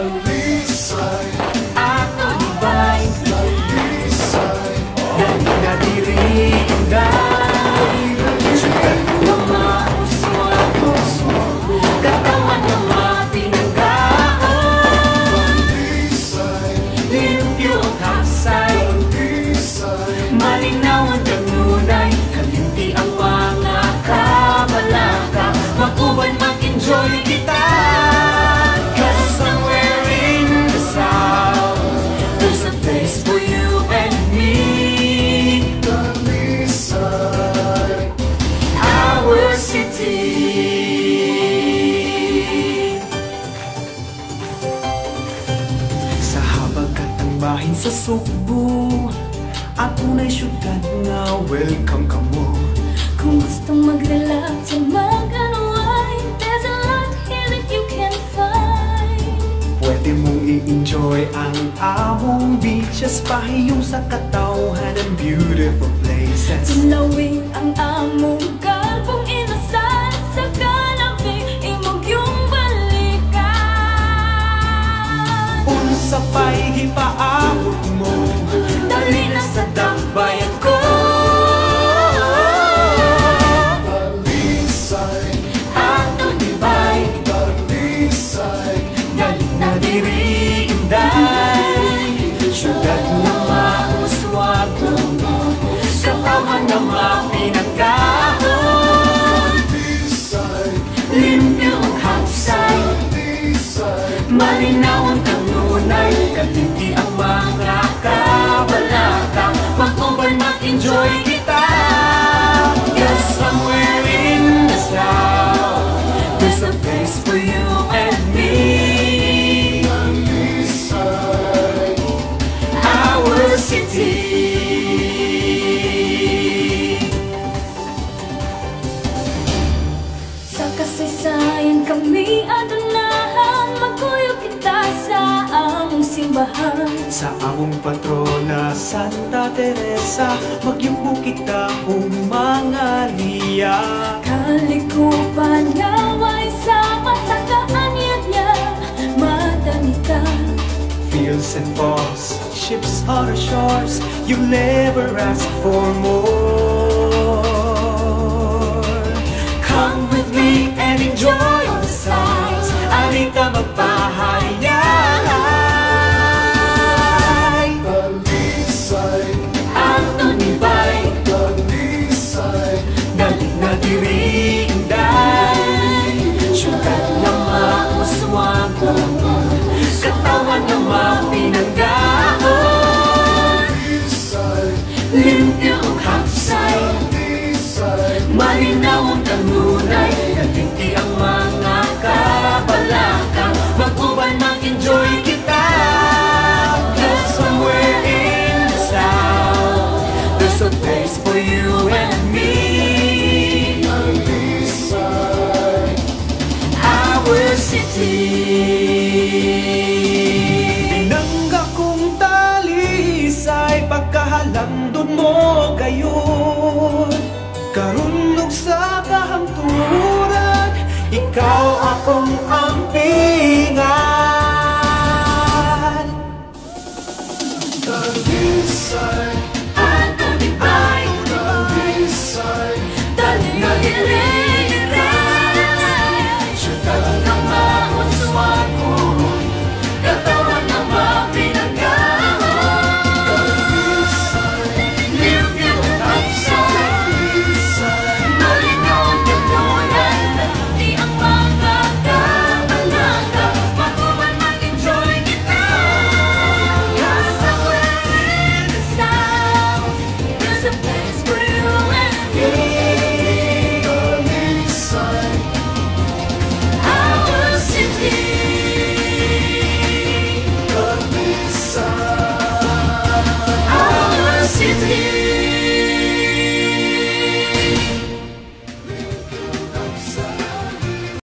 Dalisay, ato iba'y dalisay, dali na diri inday. Sugat ng mauswago, katawan ng mapinanggaan. dalisay, Limpyo ang hapsay, dalisay, malinaw ang kanunay, kalimti ang mga kabalaka. Maguban mag-enjoy kita, 'cause somewhere in the south there's a place for you and me. dalisay, Our city. Sa habagat ang bahin sa Sugbo, ato na'y syudad nga welcome ka mo. Kung gustong mag-relax o mag-unwind, there's a lot here that you can find. Pwede mong i-enjoy ang among beaches, pahiyong sa katawhan ng beautiful places. Tulawin ang among kalbong inasal, sa kanaping imog yung balikan. Unsa pa'y gipaabot mo, dali na sa dambayan ko. dalisay, Ato iba'y dalisay, dali na diri inday. Syudad na mauswago, katawan na mapinagkaon. dalisay, Limpyo ang hapsay, dalisay, malinaw ang kanunay, kalimti ang mga kabalaka. Mag-ubay mag-enjoy kita, 'cause somewhere in the south there's a place for you and me. dalisay, Our city. Sa kasaysayan kami adunahan, magkuyog kita sa among simbahan. Sa among patrona Santa Teresa, magyubo kita mga liya. Kalikupan nga way sama sa kaanyad niya, madanita. Fields and falls, ships on our shores, you never ask for more. Come with me and enjoy the sights, alita magpahayag. dalisay, Ato iba'y dalisay, dali na diri inday. Syudad na mauswago, katawan na mapinanggaan. dalisay, Limpyo ang hapsay, dalisay, malinaw ang kanunay, kalimti ang mga kabalaka. Mag-ubay mag-enjoy kita, 'cause somewhere in the south there's a place for you and me. dalisay, Our city. Binangga kong dalisay, pagkahalandon mo gayon. Karunong sa kahangturan, ikaw akong